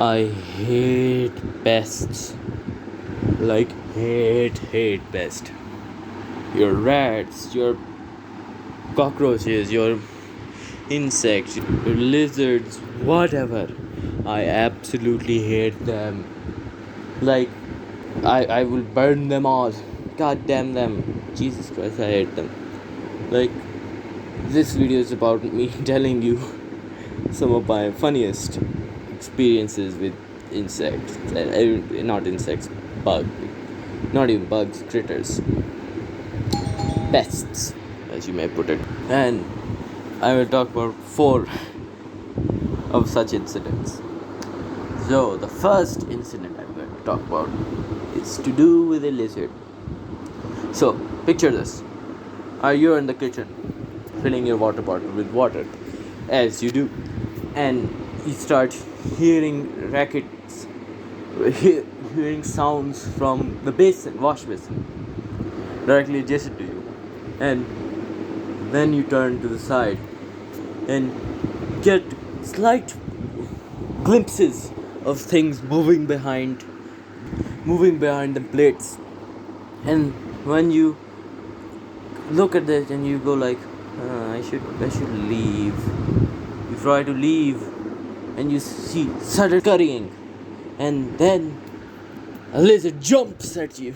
I hate pests. Like, hate pests. Your rats, your cockroaches, your insects, your lizards, whatever. I absolutely hate them. Like, I will burn them all. God damn them. Jesus Christ, I hate them. Like, this video is about me telling you some of my funniest experiences with insects. Not insects, bug. Not even bugs, critters. Pests, as you may put it. And I will talk about 4 of such incidents. So, the first incident I'm going to talk about is to do with a lizard. So, picture this. You're in the kitchen, filling your water bottle with water, as you do, and you start hearing rackets, hearing sounds from the wash basin, directly adjacent to you, and then you turn to the side and get slight glimpses of things moving behind the plates. And when you look at that and you go like, I should leave. You try to leave and you see sudden scurrying, and then a lizard jumps at you.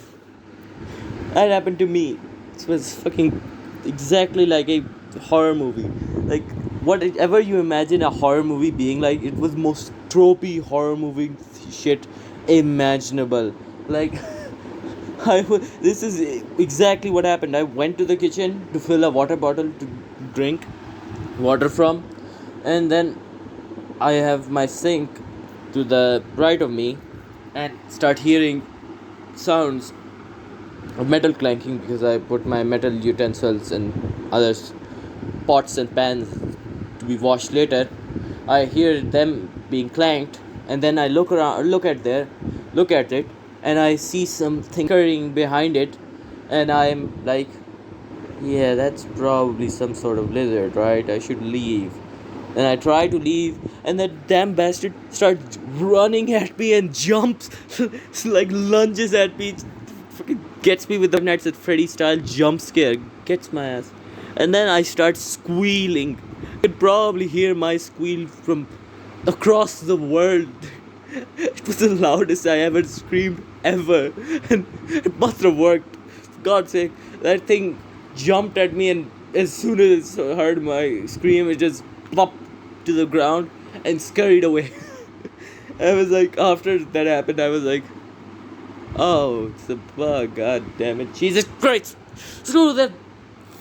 That happened to me. It was fucking exactly like a horror movie. Like, whatever you imagine a horror movie being like, it was most tropey horror movie shit imaginable. Like, this is exactly what happened. I went to the kitchen to fill a water bottle to drink water from, and then I have my sink to the right of me and start hearing sounds of metal clanking because I put my metal utensils and other pots and pans to be washed later. I hear them being clanked, and then I look at it, and I see something scurrying behind it, and I'm like, yeah, that's probably some sort of lizard, right? I should leave. And I try to leave, and that damn bastard starts running at me and jumps, like lunges at me, fucking gets me with the Nights at Freddy style jump scare, gets my ass. And then I start squealing. You could probably hear my squeal from across the world. It was the loudest I ever screamed ever, and it must have worked. For God's sake, that thing jumped at me, and as soon as it heard my scream, it just plopped to the ground and scurried away. I was like, after that happened, I was like, oh, it's a bug, god damn it. Jesus Christ! Screw that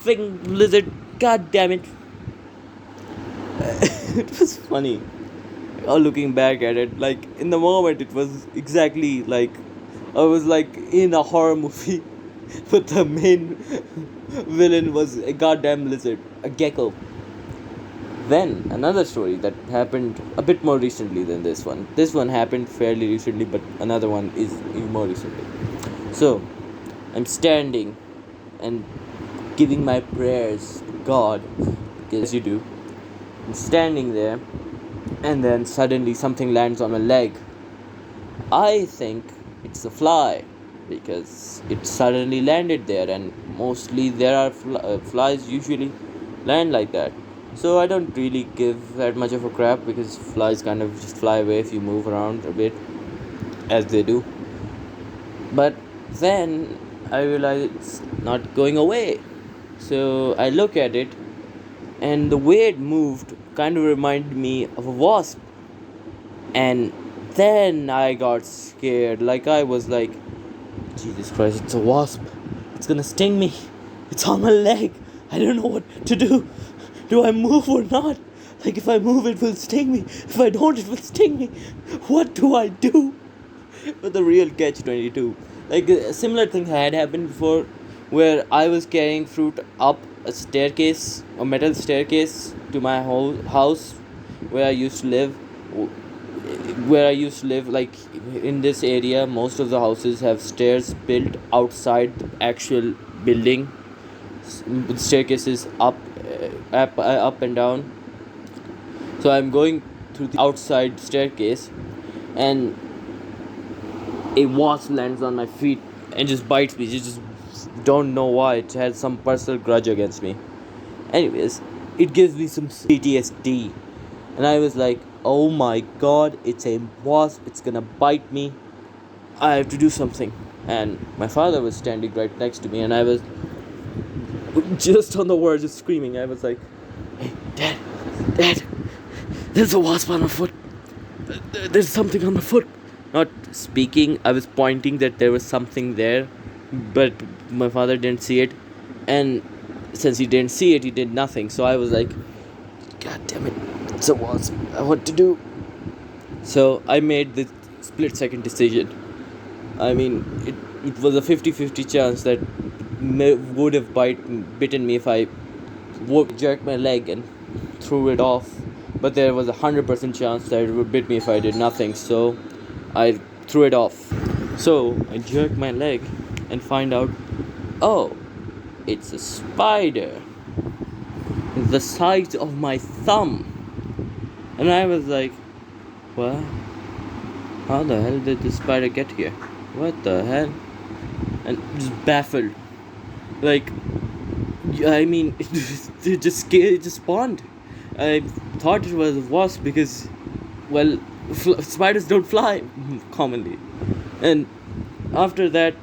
thing, lizard, god damn it. It was funny. Looking back at it, like, in the moment, it was exactly like I was like in a horror movie, but the main villain was a goddamn lizard, a gecko. Then another story that happened a bit more recently than this one. This one happened fairly recently, but another one is even more recently. So, I'm standing and giving my prayers to God, as you do. I'm standing there, and then suddenly something lands on my leg. I think it's a fly, because it suddenly landed there, and mostly there are flies usually land like that. So I don't really give that much of a crap, because flies kind of just fly away if you move around a bit, as they do. But then I realize it's not going away. So I look at it, and the way it moved kind of reminded me of a wasp. And then I got scared. Like, I was like, Jesus Christ, it's a wasp. It's gonna sting me. It's on my leg. I don't know what to do. Do I move or not? Like, if I move, it will sting me. If I don't, it will sting me. What do I do? But the real catch-22. Like, a similar thing had happened before, where I was carrying fruit up a metal staircase to my whole house where I used to live. Like, in this area, most of the houses have stairs built outside the actual building. Staircases up and down. So I'm going through the outside staircase, and a wasp lands on my feet and just bites me. You just don't know why. It has some personal grudge against me. Anyways, it gives me some PTSD. And I was like, oh my god, it's a wasp, it's gonna bite me. I have to do something. And my father was standing right next to me, and I was just on the verge of screaming. I was like, hey, Dad, there's a wasp on my foot. There's something on my foot. Not speaking, I was pointing that there was something there, but my father didn't see it. And since he didn't see it, he did nothing. So I was like, God damn it, it's a wasp. What to do? So I made the split second decision. I mean, it was a 50-50 chance that would have bitten me if I would jerk my leg and threw it off. But there was a 100% chance that it would bit me if I did nothing. So I threw it off. So I jerked my leg and find out, oh, it's a spider the size of my thumb. And I was like, what? How the hell did this spider get here? What the hell? And just baffled. Like, I mean, it just spawned. I thought it was a wasp because, well, spiders don't fly commonly. And after that,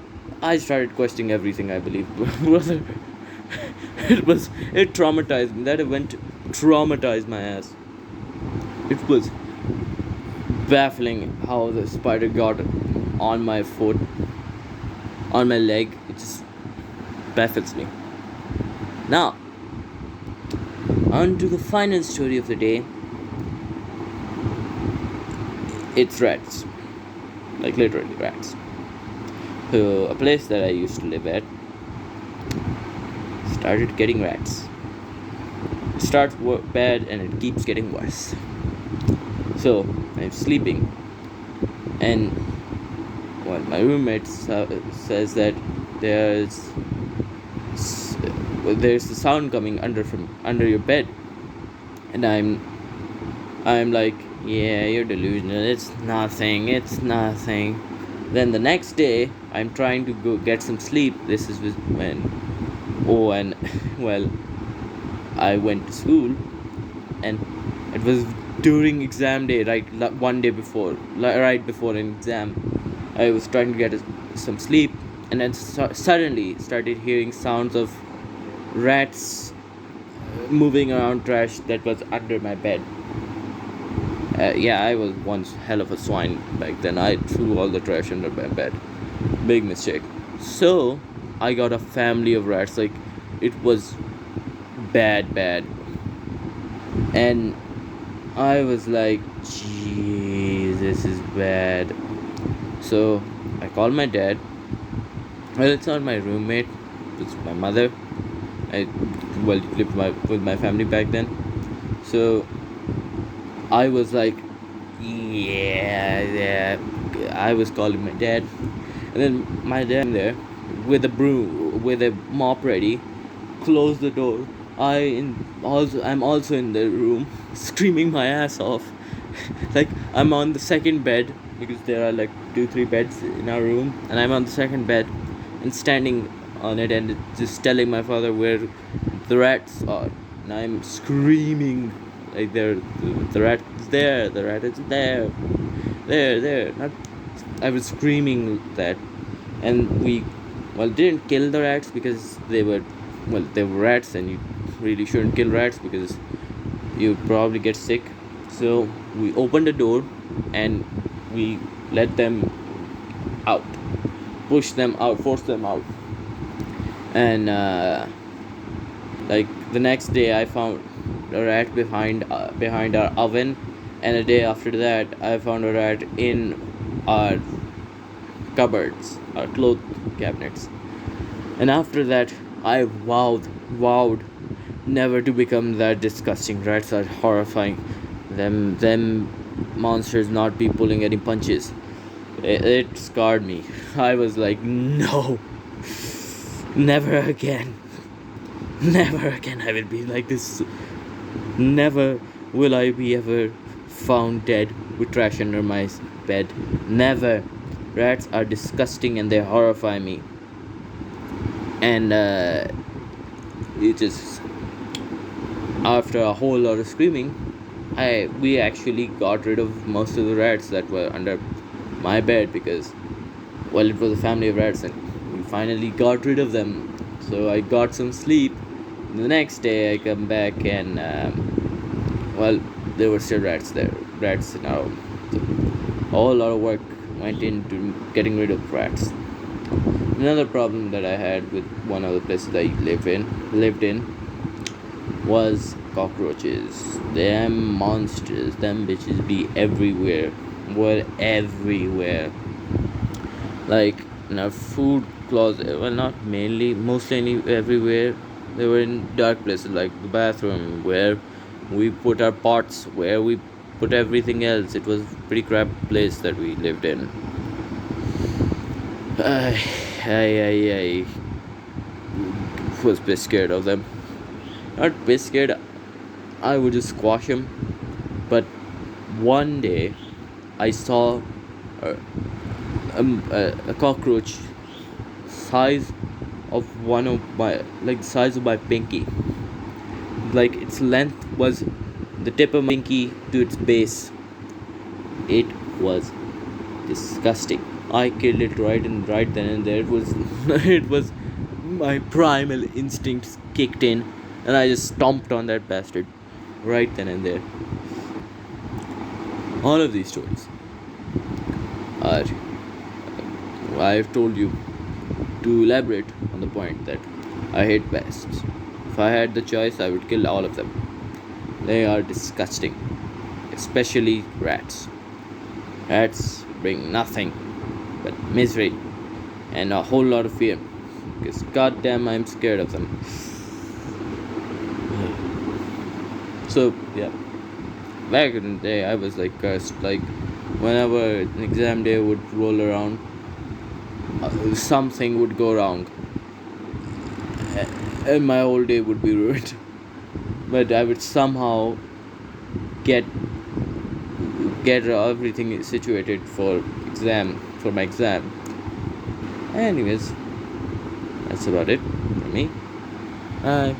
I started questioning everything, I believe. Brother, it traumatized me. That event traumatized my ass. It was baffling how the spider got on my foot, on my leg. It just baffles me. Now, on to the final story of the day. It's rats. Like literally rats. So, a place that I used to live at started getting rats. It starts bad and it keeps getting worse. So, I'm sleeping, and well, my roommate says that there's the sound coming from under your bed, and I'm like, yeah, you're delusional. It's nothing. Then the next day, I'm trying to go get some sleep. This is when well, I went to school, and it was during exam day, right? One day before, right before an exam, I was trying to get some sleep, and then suddenly started hearing sounds of rats moving around trash that was under my bed. Yeah, I was once hell of a swine back then. I threw all the trash under my bed. Big mistake. So I got a family of rats. Like, it was bad, and I was like, "Jeez, this is bad." So I called my dad. Well, it's not my roommate. It's my mother. I lived with my family back then. So I was like, yeah. I was calling my dad, and then my dad came there with a broom, with a mop ready, closed the door. I'm also in the room, screaming my ass off. Like, I'm on the second bed because there are like 2-3 beds in our room, and I'm on the second bed and standing on it and just telling my father where the rats are, and I'm screaming like the rat is there, the rat is there. Not, I was screaming that, and we didn't kill the rats because they were rats, and you really shouldn't kill rats because you probably get sick. So we opened the door and we let them out, push them out, force them out. And like the next day, I found a rat behind our oven, and a day after that, I found a rat in our cupboards, our cloth cabinets. And after that, I vowed never to become that disgusting. Rats are horrifying. Them monsters not be pulling any punches. It scarred me. I was like, no, never again. Never again I will be like this. Never will I be ever found dead with trash under my bed. Never. Rats are disgusting and they horrify me. And it just after a whole lot of screaming, I we actually got rid of most of the rats that were under my bed because well it was a family of rats and we finally got rid of them. So I got some sleep. The next day I come back and well there were still rats there. Rats in our home. So a whole lot of work went into getting rid of rats. Another problem that I had with one of the places I lived in was cockroaches. Them monsters, them bitches be everywhere. Were everywhere. Like in our food closet, well, not mainly, mostly everywhere. They were in dark places like the bathroom, where we put our pots, where we put everything else. It was a pretty crap place that we lived in. I was a bit scared of them. Not a bit scared. I would just squash him. But one day, I saw a, a cockroach size of one of my like size of my pinky. Like its length was the tip of my pinky to its base. It was disgusting. I killed it right then and there. It was it was my primal instincts kicked in, and I just stomped on that bastard right then and there. All of these stories are I've told you to elaborate on the point that I hate pests. If I had the choice, I would kill all of them. They are disgusting, especially rats. Rats bring nothing but misery and a whole lot of fear because goddamn I'm scared of them. So yeah, back in the day I was like cursed. Like whenever an exam day would roll around, something would go wrong, and my whole day would be ruined. But I would somehow get everything situated for my exam. Anyways, that's about it for me. Bye.